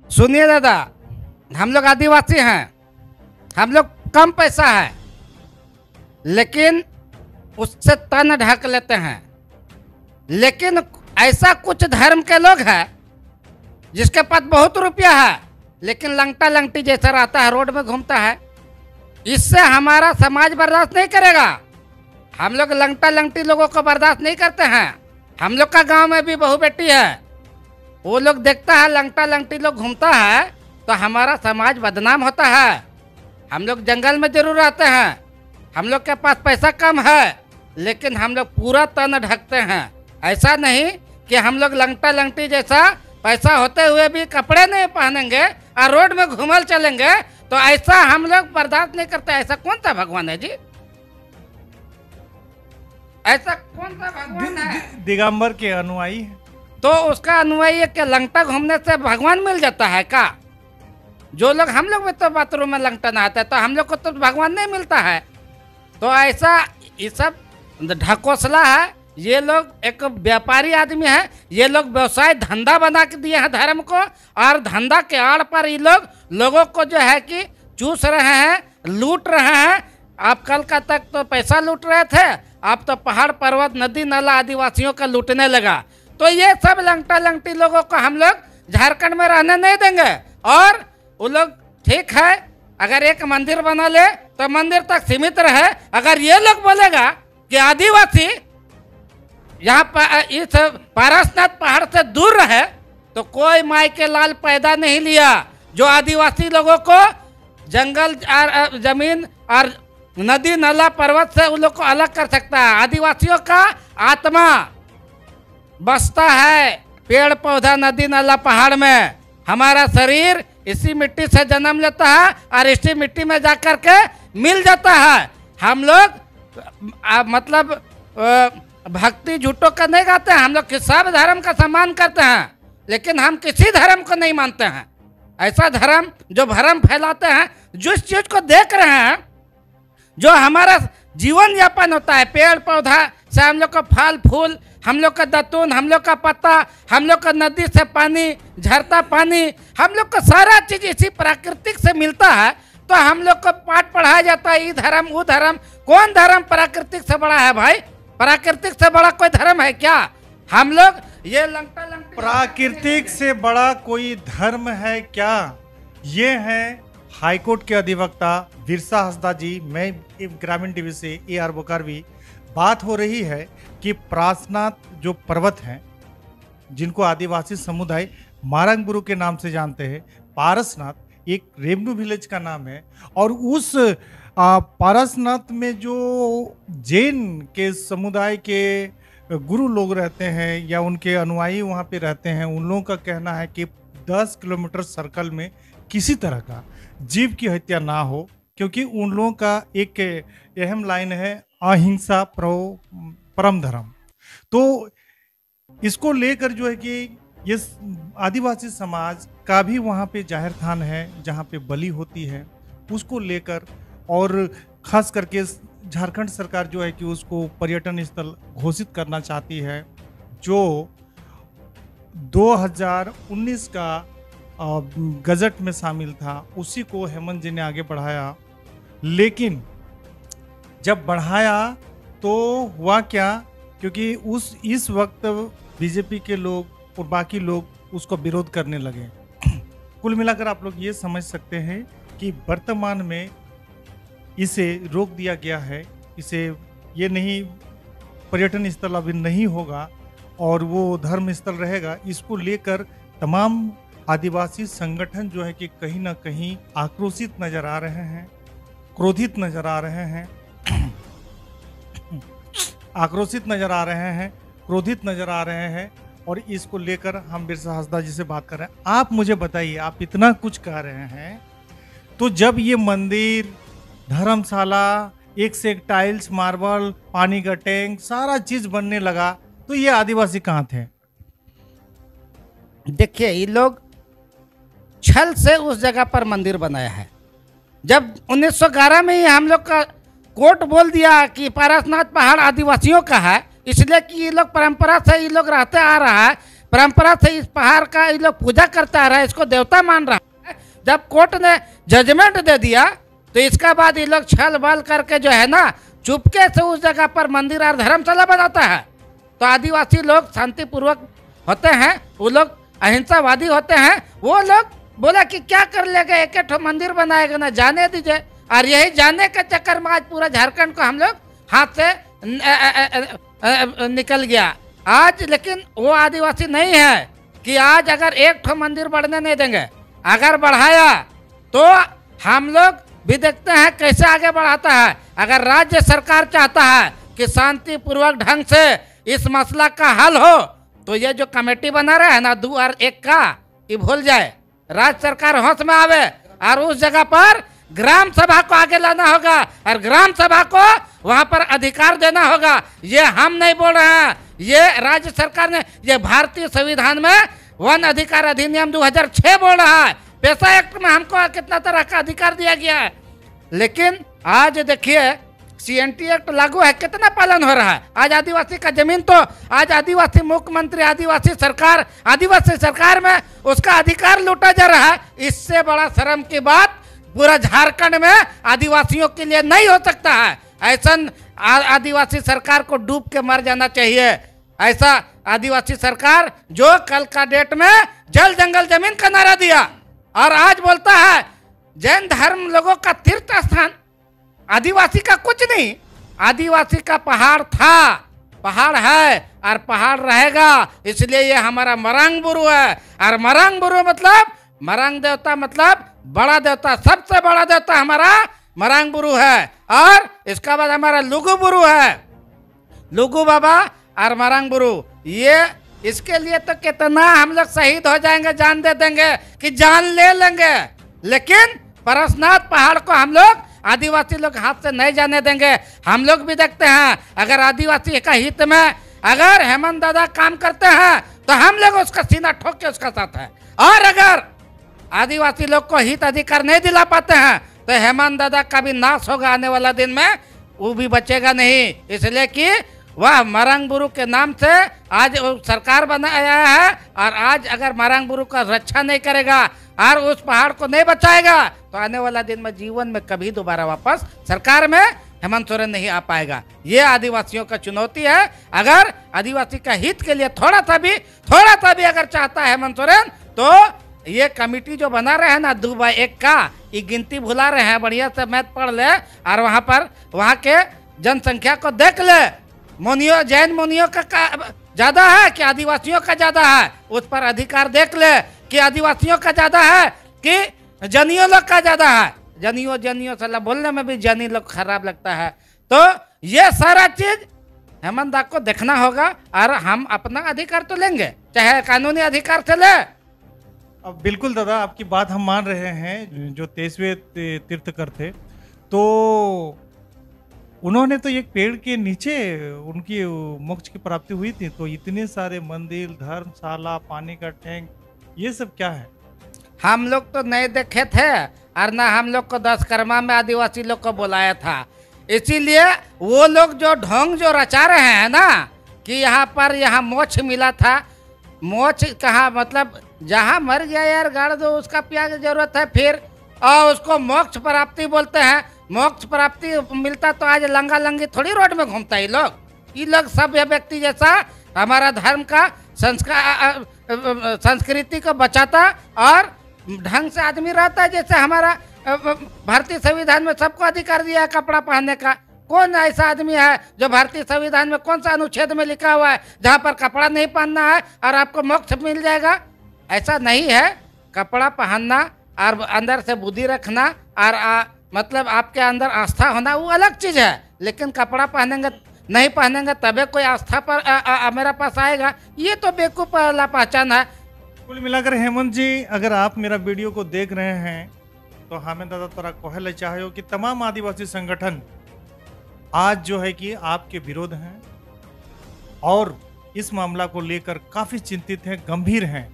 सुनिए दादा, हम लोग आदिवासी हैं, हम लोग कम पैसा है, लेकिन उससे तन ढक लेते हैं। लेकिन ऐसा कुछ धर्म के लोग हैं जिसके पास बहुत रुपया है, लेकिन लंगटा लंगटी जैसा रहता है, रोड में घूमता है। इससे हमारा समाज बर्दाश्त नहीं करेगा। हम लोग लंगटा लंगटी लोगों को बर्दाश्त नहीं करते हैं। हम लोग का गांव में भी बहू बेटी है, वो लोग देखता है लंगटा लंगटी लोग घूमता है तो हमारा समाज बदनाम होता है। हम लोग जंगल में जरूर रहते हैं, हम लोग के पास पैसा कम है, लेकिन हम लोग पूरा तन ढकते हैं। ऐसा नहीं कि हम लोग लंगटा लंगटी जैसा पैसा होते हुए भी कपड़े नहीं पहनेंगे और रोड में घूमल चलेंगे, तो ऐसा हम लोग बर्दाश्त नहीं करते। ऐसा कौन सा भगवान है जी? ऐसा कौन सा भगवान है? दिगंबर के अनुयायी है। तो उसका अनुयायी के लंगटा घूमने से भगवान मिल जाता है का? जो लोग, हम लोग में तो बाथरूम में लंगटा नहाते हैं, तो हम लोग को तो भगवान नहीं मिलता है। तो ऐसा ये सब ढकोसला है। ये लोग एक व्यापारी आदमी है, ये लोग व्यवसाय धंधा बना के दिए हैं धर्म को, और धंधा के आड़ पर ये लोग लोगों को जो है कि चूस रहे हैं, लूट रहे हैं। आप कल का तक तो पैसा लूट रहे थे, आप तो पहाड़ पर्वत नदी नाला आदिवासियों का लूटने लगा। तो ये सब लंगटा लंगटी लोगों को हम लोग झारखंड में रहने नहीं देंगे। और वो लोग ठीक है, अगर एक मंदिर बना ले तो मंदिर तक सीमित रहे। अगर ये लोग बोलेगा कि आदिवासी यहाँ पर इस पारसनाथ पहाड़ से दूर रहे, तो कोई माई के लाल पैदा नहीं लिया जो आदिवासी लोगों को जंगल और जमीन और नदी नाला पर्वत से उन लोग को अलग कर सकता है। आदिवासियों का आत्मा बसता है पेड़ पौधा नदी नाला पहाड़ में। हमारा शरीर इसी मिट्टी से जन्म लेता है और इसी मिट्टी में जाकर के मिल जाता है। हम लोग मतलब भक्ति झूठों का नहीं गाते हैं, हम लोग सब धर्म का सम्मान करते हैं, लेकिन हम किसी धर्म को नहीं मानते हैं। ऐसा धर्म जो भरम फैलाते हैं, जिस चीज को देख रहे हैं, जो हमारा जीवन यापन होता है, पेड़ पौधा से हम लोग का फल फूल, हम लोग का दतून, हम लोग का पत्ता, हम लोग का नदी से पानी, झरता पानी, हम लोग को सारा चीज इसी प्राकृतिक से मिलता है। तो हम लोग को पाठ पढ़ाया जाता है, ये धर्म वो धर्म। कौन धर्म प्राकृतिक से बड़ा है भाई? प्राकृतिक से बड़ा कोई धर्म है क्या? हम लोग ये लंगटा लंगटी, प्राकृतिक से बड़ा कोई धर्म है क्या? ये है हाईकोर्ट के अधिवक्ता बिरसा हंसदा जी। मैं ग्रामीण टीवी से AR बोकारवी। बात हो रही है कि पारसनाथ जो पर्वत हैं, जिनको आदिवासी समुदाय मारंगबुरु के नाम से जानते हैं, पारसनाथ एक रेवन्यू विलेज का नाम है। और उस पारसनाथ में जो जैन के समुदाय के गुरु लोग रहते हैं या उनके अनुयायी वहाँ पे रहते हैं, उन लोगों का कहना है कि 10 किलोमीटर सर्कल में किसी तरह का जीव की हत्या ना हो, क्योंकि उन लोगों का एक अहम लाइन है अहिंसा परम धर्म। तो इसको लेकर जो है कि ये आदिवासी समाज का भी वहाँ पे जाहिर थान है जहाँ पे बलि होती है, उसको लेकर, और खास करके झारखंड सरकार जो है कि उसको पर्यटन स्थल घोषित करना चाहती है, जो 2019 का गजट में शामिल था। उसी को हेमंत जी ने आगे बढ़ाया, लेकिन जब बढ़ाया तो हुआ क्या, क्योंकि इस वक्त बीजेपी के लोग और बाकी लोग उसको विरोध करने लगे। कुल मिलाकर आप लोग ये समझ सकते हैं कि वर्तमान में इसे रोक दिया गया है। इसे ये नहीं, पर्यटन स्थल अभी नहीं होगा और वो धर्म स्थल रहेगा। इसको लेकर तमाम आदिवासी संगठन जो है कि कहीं ना कहीं आक्रोशित नजर आ रहे हैं, क्रोधित नजर आ रहे हैं, आक्रोशित नजर आ रहे हैं, क्रोधित नजर आ रहे हैं। और इसको लेकर हम बिरसा हंसदा जी से बात कर रहे हैं। आप मुझे बताइए, आप इतना कुछ कह रहे हैं, तो जब ये मंदिर, धर्मशाला, एक से एक टाइल्स, मार्बल, पानी का टैंक, सारा चीज बनने लगा, तो ये आदिवासी कहाँ थे? देखिए, ये लोग छल से उस जगह पर मंदिर बनाया है। जब 1911 में ही हम लोग का कोर्ट बोल दिया कि पारसनाथ पहाड़ आदिवासियों का है, इसलिए कि ये लोग परंपरा से ये लोग रहते आ रहा है, परंपरा से इस पहाड़ का ये लोग पूजा करता आ रहा है, इसको देवता मान रहा है। जब कोर्ट ने जजमेंट दे दिया तो इसका बाद ये लोग छल बल करके जो है ना चुपके से उस जगह पर मंदिर और धर्मशाला बनाता है। तो आदिवासी लोग शांतिपूर्वक होते हैं, वो लोग अहिंसावादी होते हैं। वो लोग बोला कि क्या कर लेगा, एक एक मंदिर बनाएगा ना, जाने दीजिए। और यही जाने के चक्कर में आज पूरा झारखंड को हम लोग हाथ से निकल गया आज। लेकिन वो आदिवासी नहीं है कि आज अगर एक ठो मंदिर बढ़ने नहीं देंगे, अगर बढ़ाया तो हम लोग भी देखते हैं कैसे आगे बढ़ाता है। अगर राज्य सरकार चाहता है कि शांतिपूर्वक ढंग से इस मसला का हल हो तो ये जो कमेटी बना रहे हैं ना 2 और 1 का, ये भूल जाए। राज्य सरकार होश में आवे और उस जगह पर ग्राम सभा को आगे लाना होगा और ग्राम सभा को वहां पर अधिकार देना होगा। ये हम नहीं बोल रहे हैं, ये राज्य सरकार ने, ये भारतीय संविधान में वन अधिकार अधिनियम 2006 बोल रहा है। पेशा एक्ट में हमको कितना तरह का अधिकार दिया गया है। लेकिन आज देखिए CNT एक्ट लागू है, कितना पालन हो रहा है। आज आदिवासी का जमीन तो आज आदिवासी मुख्यमंत्री, आदिवासी सरकार में उसका अधिकार लूटा जा रहा है। इससे बड़ा शर्म की बात पूरा झारखंड में आदिवासियों के लिए नहीं हो सकता है। ऐसा आदिवासी सरकार को डूब के मर जाना चाहिए। ऐसा आदिवासी सरकार जो कल का डेट में जल जंगल जमीन का नारा दिया और आज बोलता है जैन धर्म लोगों का तीर्थ स्थान, आदिवासी का कुछ नहीं। आदिवासी का पहाड़ था, पहाड़ है और पहाड़ रहेगा। इसलिए ये हमारा मरांग बुरु है। और मरांग बुरु मतलब मरांग देवता मतलब बड़ा देवता, सबसे बड़ा देवता हमारा मरांग बुरु है। और इसका बाद हमारा लुगु बुरु है, लुगु बाबा और मरांग बुरु। ये इसके लिए तो कितना हम लोग शहीद हो जाएंगे, जान दे देंगे कि जान ले लेंगे। लेकिन परसनाथ पहाड़ को हम लोग आदिवासी लोग हाथ से नहीं जाने देंगे। हम लोग भी देखते हैं अगर आदिवासी का हित में अगर हेमंत दादा काम करते हैं तो हम लोग उसका सीना ठोक के उसका साथ है। और अगर आदिवासी लोग को हित अधिकार नहीं दिला पाते हैं तो हेमंत दादा का भी नाश होगा आने वाला दिन में, वो भी बचेगा नहीं। इसलिए कि वह मरांग बुरु के नाम से आज सरकार बनाया है और आज अगर मरांग बुरु का रक्षा नहीं करेगा और उस पहाड़ को नहीं बचाएगा तो आने वाला दिन में जीवन में कभी दोबारा वापस सरकार में हेमंत सोरेन नहीं आ पाएगा। ये आदिवासियों का चुनौती है। अगर आदिवासी का हित के लिए थोड़ा सा भी अगर चाहता है हेमंत सोरेन तो ये कमेटी जो बना रहे हैं ना 2 by 1 का, ये गिनती भुला रहे हैं। बढ़िया से मैथ पढ़ ले और वहाँ के जनसंख्या को देख ले। मुनियों, जैन मुनियों का ज्यादा है कि आदिवासियों का ज्यादा है, उस पर अधिकार देख ले कि आदिवासियों का ज्यादा है कि जनियों लोग का ज्यादा है। जनियों सला बोलने में भी जनी लोग खराब लगता है। तो ये सारा चीज हेमंत दा को देखना होगा और हम अपना अधिकार तो लेंगे, चाहे कानूनी अधिकार से ले। अब बिल्कुल दादा, आपकी बात हम मान रहे हैं। जो 23वें तीर्थकर थे तो उन्होंने तो एक पेड़ के नीचे उनकी मोक्ष की प्राप्ति हुई थी। तो इतने सारे मंदिर, धर्मशाला, पानी का टैंक, ये सब क्या है? हम लोग तो नहीं देखे थे और ना हम लोग को 10 कर्मा में आदिवासी लोग को बुलाया था। इसीलिए वो लोग जो ढोंग जो रचा रहे हैं ना कि यहाँ मोक्ष मिला था। मोक्ष कहाँ, मतलब जहाँ मर गया यार गाड़ दो, उसका प्याज जरूरत है फिर, और उसको मोक्ष प्राप्ति बोलते हैं। मोक्ष प्राप्ति मिलता तो आज लंगा लंगी थोड़ी रोड में घूमता है। ये लोग सभ्य व्यक्ति जैसा हमारा धर्म का संस्कृति को बचाता और ढंग से आदमी रहता है। जैसे हमारा भारतीय संविधान में सबको अधिकार दिया है कपड़ा पहनने का। कौन ऐसा आदमी है जो भारतीय संविधान में कौन सा अनुच्छेद में लिखा हुआ है जहाँ पर कपड़ा नहीं पहनना है और आपको मोक्ष मिल जाएगा? ऐसा नहीं है। कपड़ा पहनना और अंदर से बुद्धि रखना और मतलब आपके अंदर आस्था होना वो अलग चीज़ है। लेकिन कपड़ा पहनेंगे नहीं पहनेंगे तबे कोई आस्था पर मेरा पास आएगा, ये तो बेवकूफ़ वाला पहचान है। कुल मिलाकर हेमंत जी, अगर आप मेरा वीडियो को देख रहे हैं तो हमें दादा तोरा कहले चाहे हो कि तमाम आदिवासी संगठन आज जो है कि आपके विरोध हैं और इस मामला को लेकर काफ़ी चिंतित हैं, गंभीर हैं।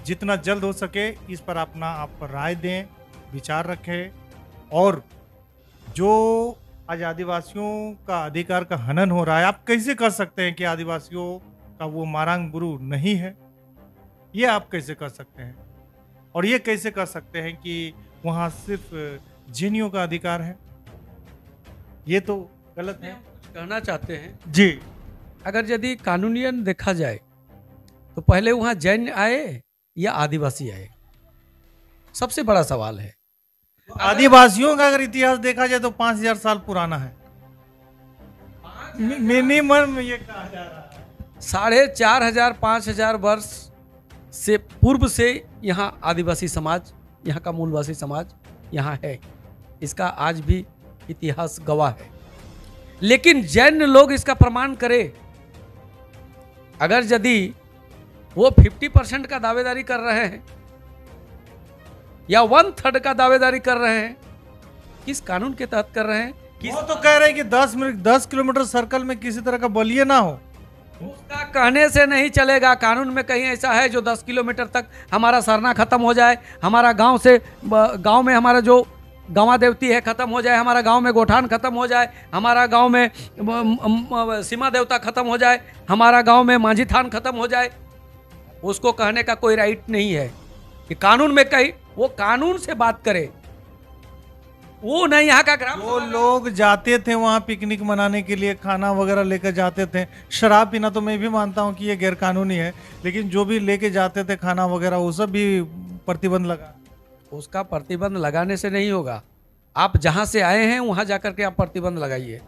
जितना जल्द हो सके इस पर अपना आप राय दें, विचार रखें। और जो आज आदिवासियों का अधिकार का हनन हो रहा है, आप कैसे कर सकते हैं कि आदिवासियों का वो मरांग बुरु नहीं है? ये आप कैसे कर सकते हैं? और ये कैसे कर सकते हैं कि वहाँ सिर्फ जिनियों का अधिकार है? ये तो गलत है। कुछ कहना चाहते हैं, जी, अगर यदि कानूनियन देखा जाए तो पहले वहाँ जैन आए या आदिवासी आए, सबसे बड़ा सवाल है। आदिवासियों का अगर इतिहास देखा जाए तो 5000 साल पुराना है मिनिमम, ये कहा जा रहा है। 4500 5000 वर्ष से पूर्व से यहाँ आदिवासी समाज, यहाँ का मूलवासी समाज यहाँ है, इसका आज भी इतिहास गवाह है। लेकिन जैन लोग इसका प्रमाण करें, अगर यदि वो 50% का दावेदारी कर रहे हैं या 1/3 का दावेदारी कर रहे हैं, किस कानून के तहत कर रहे हैं? वो तो कह रहे हैं कि 10 किलोमीटर सर्कल में किसी तरह का बलिए ना हो। उसका कहने से नहीं चलेगा। कानून में कहीं ऐसा है जो 10 किलोमीटर तक हमारा सरना खत्म हो जाए, हमारा गांव से गांव में हमारा जो गंवा देवती है खत्म हो जाए, हमारा गांव में गोठान खत्म हो जाए, हमारा गांव में सीमा देवता खत्म हो जाए, हमारा गांव में मांझी थान खत्म हो जाए, उसको कहने का कोई राइट नहीं है कि कानून में कहीं वो कानून से बात करे। वो नहीं यहाँ का ग्राम वो लोग जाते थे वहाँ पिकनिक मनाने के लिए, खाना वगैरह लेकर जाते थे। शराब पीना तो मैं भी मानता हूँ कि ये गैर कानूनी है, लेकिन जो भी लेके जाते थे खाना वगैरह, वो सब भी प्रतिबंध लगा। उसका प्रतिबंध लगाने से नहीं होगा। आप जहाँ से आए हैं वहाँ जाकर के आप प्रतिबंध लगाइए।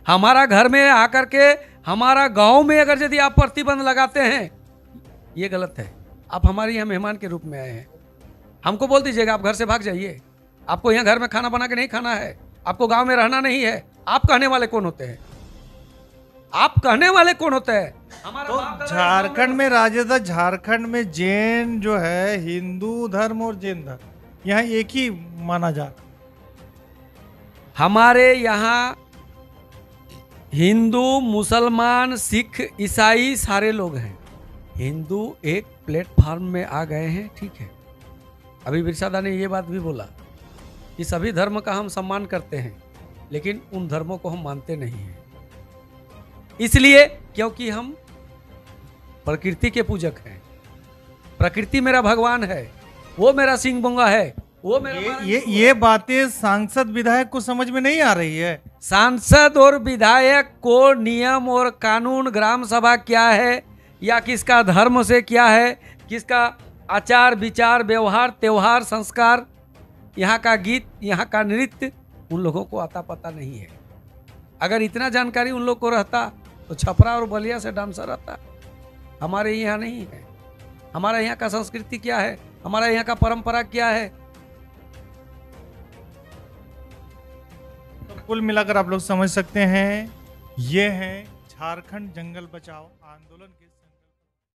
हमारा घर में आकर के हमारा गांव में अगर यदि आप प्रतिबंध लगाते हैं, ये गलत है। आप हमारे यहाँ मेहमान के रूप में आए हैं, हमको बोल दीजिएगा आप घर से भाग जाइए, आपको यहाँ घर में खाना बना के नहीं खाना है, आपको गांव में रहना नहीं है। आप कहने वाले कौन होते हैं? आप कहने वाले कौन होते हैं? हमारा तो झारखंड में राजदा, झारखंड में जैन जो है, हिंदू धर्म और जैन धर्म यहाँ एक ही माना जा रहा। हमारे यहाँ हिंदू, मुसलमान, सिख, ईसाई सारे लोग हैं। हिंदू एक प्लेटफॉर्म में आ गए हैं, ठीक है। अभी बिरसादा ने ये बात भी बोला कि सभी धर्म का हम सम्मान करते हैं, लेकिन उन धर्मों को हम मानते नहीं हैं। इसलिए क्योंकि हम प्रकृति के पूजक हैं। प्रकृति मेरा भगवान है, वो मेरा सिंह बोंगा है, वो मेरा ये बातें सांसद विधायक को समझ में नहीं आ रही है। सांसद और विधायक को नियम और कानून, ग्राम सभा क्या है या किसका धर्म से क्या है, किसका आचार विचार व्यवहार त्योहार संस्कार, यहाँ का गीत, यहाँ का नृत्य, उन लोगों को आता पता नहीं है। अगर इतना जानकारी उन लोग को रहता तो छपरा और बलिया से डांसर रहता। हमारे यहाँ नहीं है। हमारा यहाँ का संस्कृति क्या है, हमारा यहाँ का परंपरा क्या है। तो कुल मिलाकर आप लोग समझ सकते हैं, ये है झारखंड जंगल बचाओ आंदोलन के